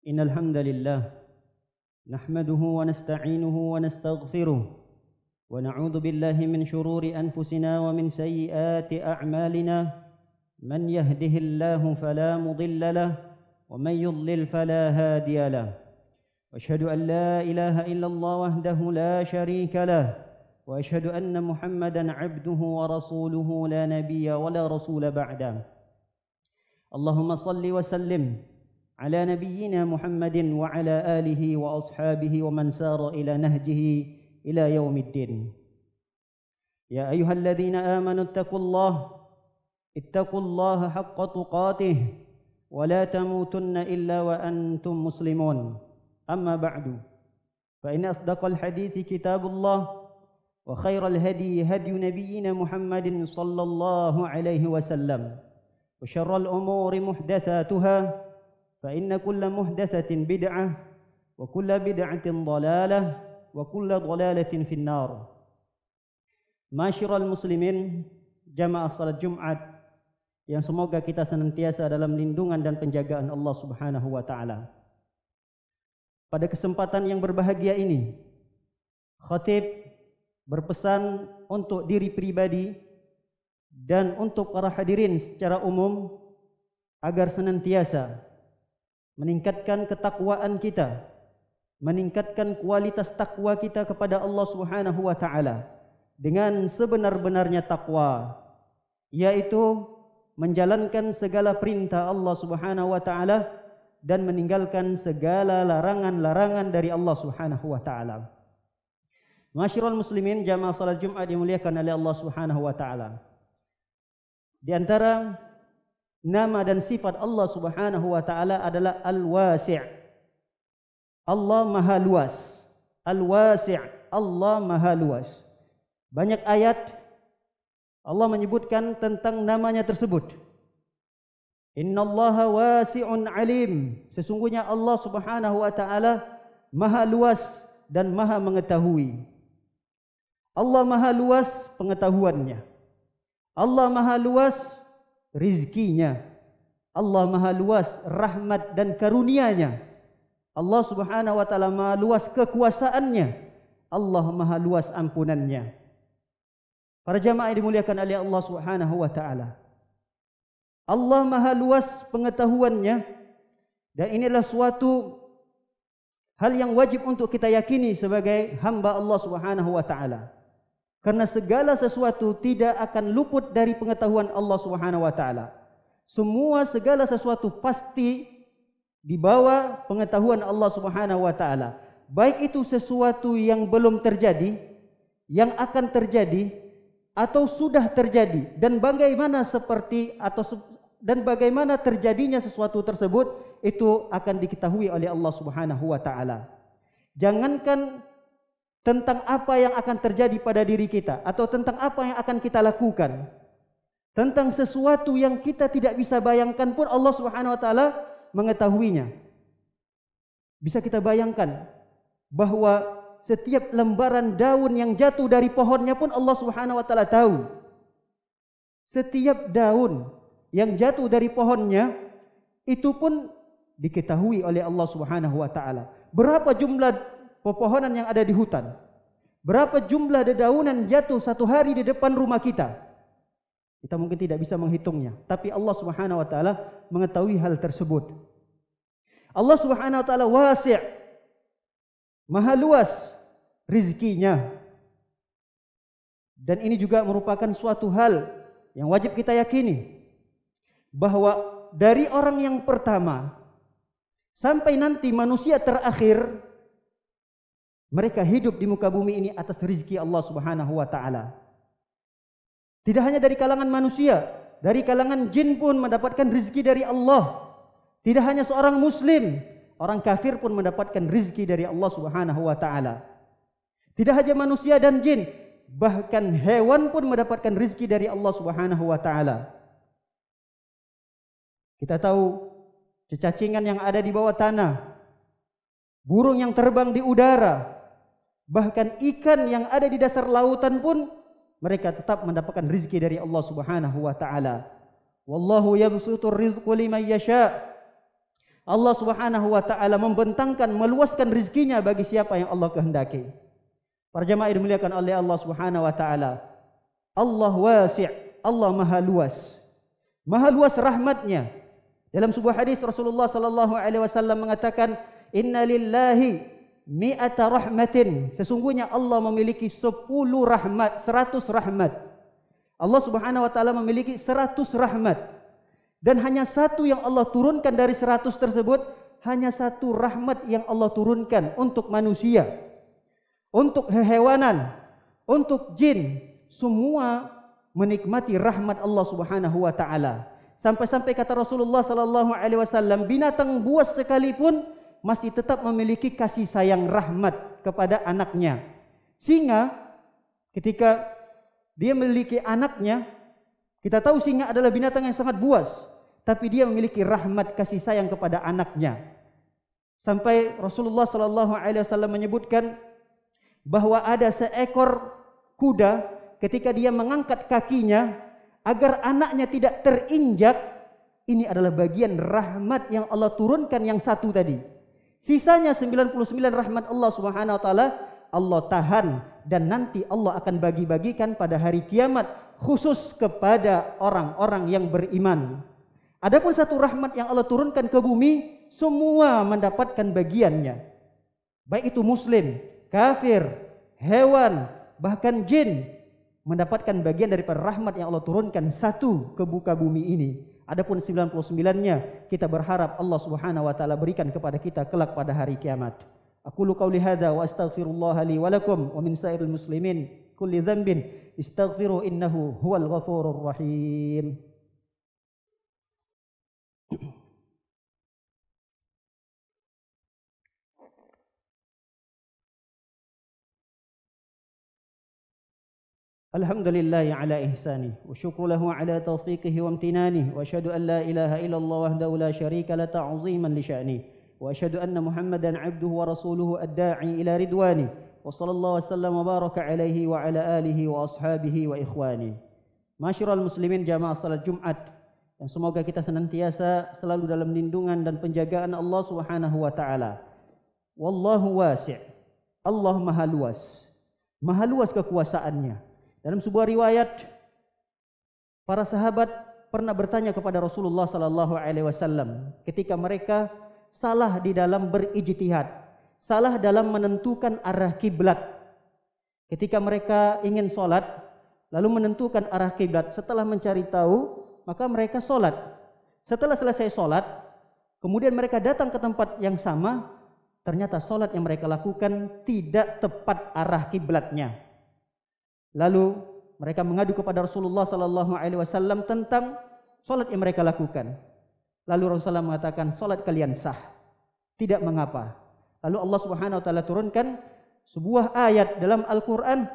إن الحمد لله نحمده ونستعينه ونستغفره ونعوذ بالله من شرور أنفسنا ومن سيئات أعمالنا من يهده الله فلا مضل له ومن يضلل فلا هادي له وأشهد أن لا إله إلا الله وحده لا شريك له وأشهد أن محمدا عبده ورسوله لا نبي ولا رسول بعده اللهم صل وسلم على نبينا محمد وعلى آله وأصحابه ومن سار إلى نهجه إلى يوم الدين يا أيها الذين آمنوا اتقوا الله حق تقاته ولا تموتن إلا وأنتم مسلمون أما بعد فإن أصدق الحديث كتاب الله وخير الهدي هدي نبينا محمد صلى الله عليه وسلم وشر الأمور محدثاتها فإن كل محدثة بدعة وكل بدعة ضلالة وكل ضلالة في النار. Masyiral muslimin, jamaah salat Jumat yang semoga kita senantiasa dalam lindungan dan penjagaan Allah Subhanahu wa taala. Pada kesempatan yang berbahagia ini, khatib berpesan untuk diri pribadi dan untuk para hadirin secara umum agar senantiasa meningkatkan ketakwaan kita, meningkatkan kualitas takwa kita kepada Allah Subhanahu wa taala dengan sebenar-benarnya takwa, yaitu menjalankan segala perintah Allah Subhanahu wa taala dan meninggalkan segala larangan-larangan dari Allah Subhanahu wa taala. Masyiral muslimin, jamaah salat Jumat dimuliakan oleh Allah Subhanahu wa taala. Di antara nama dan sifat Allah Subhanahu wa taala adalah Al-Wasi'. Allah Maha Luas. Al-Wasi', Allah Maha Luas. Banyak ayat Allah menyebutkan tentang namanya tersebut. Innallaha wasi'un alim. Sesungguhnya Allah Subhanahu wa taala Maha Luas dan Maha mengetahui. Allah Maha Luas pengetahuannya. Allah Maha Luas rizkinya. Allah Maha Luas rahmat dan karunia-Nya. Allah Subhanahu wa taala Maha Luas kekuasaannya. Allah Maha Luas ampunannya. Para jamaah yang dimuliakan oleh Allah Subhanahu wa taala, Allah Maha Luas pengetahuannya, dan inilah suatu hal yang wajib untuk kita yakini sebagai hamba Allah Subhanahu wa taala. Karena segala sesuatu tidak akan luput dari pengetahuan Allah Subhanahu wa taala. Segala sesuatu pasti di bawah pengetahuan Allah Subhanahu wa taala. Baik itu sesuatu yang belum terjadi, yang akan terjadi, atau sudah terjadi, dan bagaimana terjadinya sesuatu tersebut itu akan diketahui oleh Allah Subhanahu wa taala. Jangankan tentang apa yang akan terjadi pada diri kita atau tentang apa yang akan kita lakukan, tentang sesuatu yang kita tidak bisa bayangkan pun Allah Subhanahu wa taala mengetahuinya. Bisa kita bayangkan bahwa setiap lembaran daun yang jatuh dari pohonnya pun Allah Subhanahu wa taala tahu. Setiap daun yang jatuh dari pohonnya itu pun diketahui oleh Allah Subhanahu wa taala. Berapa jumlah pepohonan yang ada di hutan? Berapa jumlah dedaunan jatuh satu hari di depan rumah kita? Kita mungkin tidak bisa menghitungnya, tapi Allah Subhanahu wa taala mengetahui hal tersebut. Allah Subhanahu wa taala wasi', Maha luas rizkinya. Dan ini juga merupakan suatu hal yang wajib kita yakini, bahwa dari orang yang pertama sampai nanti manusia terakhir, mereka hidup di muka bumi ini atas rizki Allah Subhanahu wa taala. Tidak hanya dari kalangan manusia, dari kalangan jin pun mendapatkan rizki dari Allah. Tidak hanya seorang muslim, orang kafir pun mendapatkan rizki dari Allah Subhanahu wa taala. Tidak hanya manusia dan jin, bahkan hewan pun mendapatkan rizki dari Allah Subhanahu wa taala. Kita tahu cacingan yang ada di bawah tanah, burung yang terbang di udara, bahkan ikan yang ada di dasar lautan pun mereka tetap mendapatkan rizki dari Allah Subhanahu wa taala. Wallahu yabsutur rizqa liman yasha. Allah Subhanahu wa taala membentangkan, meluaskan rizkinya bagi siapa yang Allah kehendaki. Para jamaah dimuliakan oleh Allah Subhanahu wa taala. Allah wasi', Allah maha luas. Maha luas rahmatnya. Dalam sebuah hadis Rasulullah sallallahu alaihi wasallam mengatakan, "Inna lillahi mi'ata rahmatin." Sesungguhnya Allah memiliki 10 rahmat, 100 rahmat. Allah Subhanahu wa taala memiliki 100 rahmat. Dan hanya satu yang Allah turunkan dari 100 tersebut, hanya satu rahmat yang Allah turunkan untuk manusia, untuk hewanan, untuk jin, semua menikmati rahmat Allah Subhanahu wa taala. Sampai-sampai kata Rasulullah sallallahu alaihi wasallam, binatang buas sekalipun masih tetap memiliki kasih sayang rahmat kepada anaknya. Singa ketika dia memiliki anaknya, kita tahu singa adalah binatang yang sangat buas, tapi dia memiliki rahmat kasih sayang kepada anaknya. Sampai Rasulullah sallallahu alaihi wasallam menyebutkan bahwa ada seekor kuda ketika dia mengangkat kakinya agar anaknya tidak terinjak, ini adalah bagian rahmat yang Allah turunkan yang satu tadi. Sisanya 99 rahmat Allah Subhanahu wa taala Allah tahan, dan nanti Allah akan bagi-bagikan pada hari kiamat khusus kepada orang-orang yang beriman. Adapun satu rahmat yang Allah turunkan ke bumi, semua mendapatkan bagiannya. Baik itu muslim, kafir, hewan, bahkan jin mendapatkan bagian daripada rahmat yang Allah turunkan satu ke muka bumi ini. Adapun 99-nya kita berharap Allah Subhanahu wa taala berikan kepada kita kelak pada hari kiamat. Aqulu qauli hadza wa astaghfirullah li wa lakum wa min sa'iril muslimin kulli dhanbin istaghfiru innahu huwal ghafurur rahim. Alhamdulillah ala ihsani wa syukru lahu ala taufiqihi wa amtinani wa asyhadu an la ilaha illallah wahdahu la syarika la ta'ziman li sya'ni wa asyhadu anna Muhammadan 'abduhu wa rasuluhu ad-da'i ila ridwani wa sallallahu wasallam wa baraka alaihi wa ala alihi wa ashabihi wa ikhwani. Masyiral muslimin jamaah salat Jumat, yang semoga kita senantiasa selalu dalam lindungan dan penjagaan Allah Subhanahu wa taala. Wallahu wasi'. Allah maha luas. Maha luas kekuasaannya. Dalam sebuah riwayat, para sahabat pernah bertanya kepada Rasulullah sallallahu alaihi wasallam ketika mereka salah di dalam berijtihad, salah dalam menentukan arah kiblat. Ketika mereka ingin sholat, lalu menentukan arah kiblat, setelah mencari tahu, maka mereka sholat. Setelah selesai sholat, kemudian mereka datang ke tempat yang sama, ternyata sholat yang mereka lakukan tidak tepat arah kiblatnya. Lalu mereka mengadu kepada Rasulullah sallallahu alaihi wasallam tentang salat yang mereka lakukan. Lalu Rasulullah mengatakan, salat kalian sah, tidak mengapa. Lalu Allah Subhanahu wa taala turunkan sebuah ayat dalam Al-Qur'an.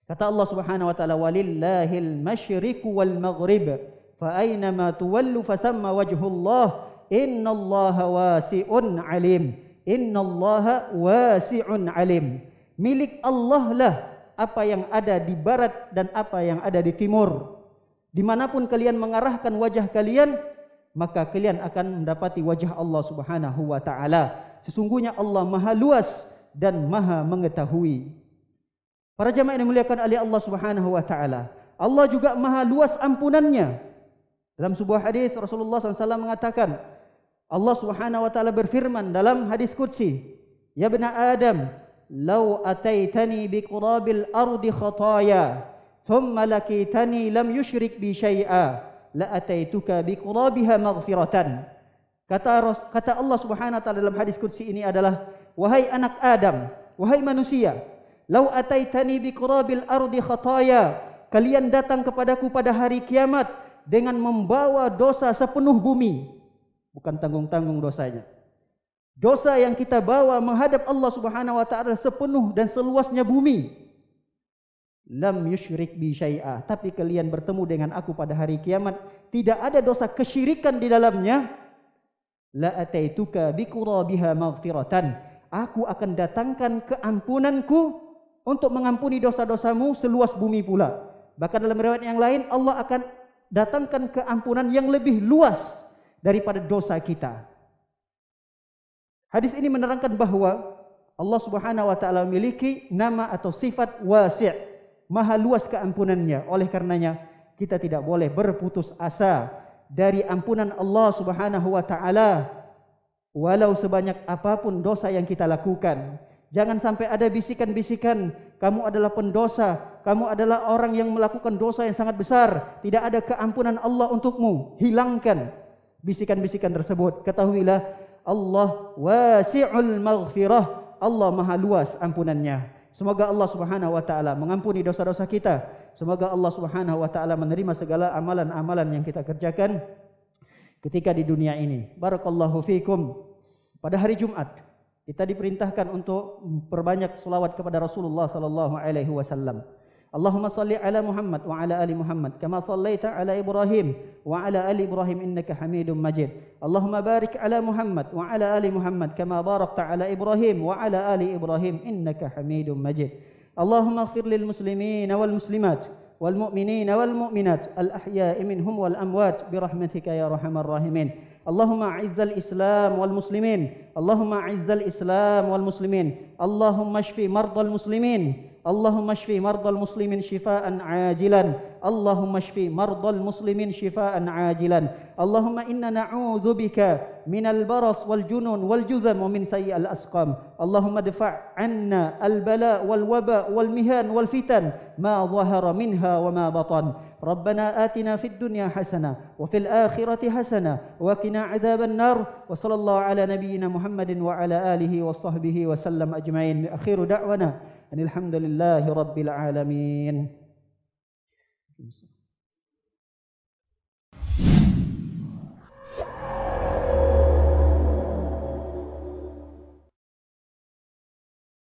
Kata Allah Subhanahu wa taala, walillahil masyriqu wal maghrib fa aina ma tuwallu fa thamma wajhullah innallaha wasi'un alim. Innallaha wasi'un alim. Milik Allah lah apa yang ada di barat dan apa yang ada di timur. Dimanapun kalian mengarahkan wajah kalian, maka kalian akan mendapati wajah Allah Subhanahu wa ta'ala. Sesungguhnya Allah maha luas dan maha mengetahui. Para jamaah yang dimuliakan oleh Allah Subhanahu wa ta'ala, Allah juga maha luas ampunannya. Dalam sebuah hadis Rasulullah SAW mengatakan, Allah Subhanahu wa ta'ala berfirman dalam hadis qudsi, ya bani Adam, law ataitani biqurabil ardi khataya thumma lakitani lam yushrik bi syai'a la ataituka biqurabiha maghfiratan. Kata Allah Subhanahu wa taala dalam hadis qudsi ini adalah, wahai anak Adam, wahai manusia, law ataitani biqurabil ardi khataya, kalian datang kepadaku pada hari kiamat dengan membawa dosa sepenuh bumi. Bukan tanggung-tanggung dosanya. Dosa yang kita bawa menghadap Allah Subhanahu wa taala sepenuh dan seluasnya bumi. Lam yusyrik bi syai'a, tapi kalian bertemu dengan aku pada hari kiamat tidak ada dosa kesyirikan di dalamnya. La ataituka biqurabiha maghfiratan. Aku akan datangkan keampunanku untuk mengampuni dosa-dosamu seluas bumi pula. Bahkan dalam riwayat yang lain Allah akan datangkan keampunan yang lebih luas daripada dosa kita. Hadis ini menerangkan bahwa Allah Subhanahu wa taala memiliki nama atau sifat wasi', maha luas keampunannya. Oleh karenanya kita tidak boleh berputus asa dari ampunan Allah Subhanahu wa taala walau sebanyak apapun dosa yang kita lakukan. Jangan sampai ada bisikan-bisikan, kamu adalah pendosa, kamu adalah orang yang melakukan dosa yang sangat besar, tidak ada keampunan Allah untukmu. Hilangkan bisikan-bisikan tersebut. Ketahuilah Allah wasi'ul maghfirah, Allah maha luas ampunannya. Semoga Allah Subhanahu wa taala mengampuni dosa-dosa kita. Semoga Allah Subhanahu wa taala menerima segala amalan-amalan yang kita kerjakan ketika di dunia ini. Barakallahu fikum. Pada hari Jumat kita diperintahkan untuk perbanyak selawat kepada Rasulullah sallallahu alaihi wasallam. Allahumma salli ala Muhammad wa ala ali Muhammad kama sallaita ala Ibrahim wa ala ali Ibrahim innaka Hamidum Majid. Allahumma barik ala Muhammad wa ala ali Muhammad kama barakta ala Ibrahim wa ala ali Ibrahim innaka Hamidum Majid. Allahumma ighfir lil muslimin wal muslimat wal mu'minin wal mu'minat al ahya'i minhum wal amwat bi rahmatika ya arhamar rahimin. Allahumma a'izzal Islam wal muslimin. Allahumma a'izzal Islam wal muslimin. Allahumma shfi mardal muslimin. اللهم اشف مرضى المسلمين شفاء عاجلا اللهم اشف مرضى المسلمين شفاء عاجلا اللهم إنا نعوذ بك من البرص والجنون والجذم ومن سيء الأسقام اللهم ادفع عنا البلاء والوباء والمهان والفتن ما ظهر منها وما بطن ربنا آتنا في الدنيا حسنة وفي الآخرة حسنة وقنا عذاب النار وصلى الله على نبينا محمد وعلى آله وصحبه وسلم أجمعين. آخر دعوانا الحمد لله رب العالمين.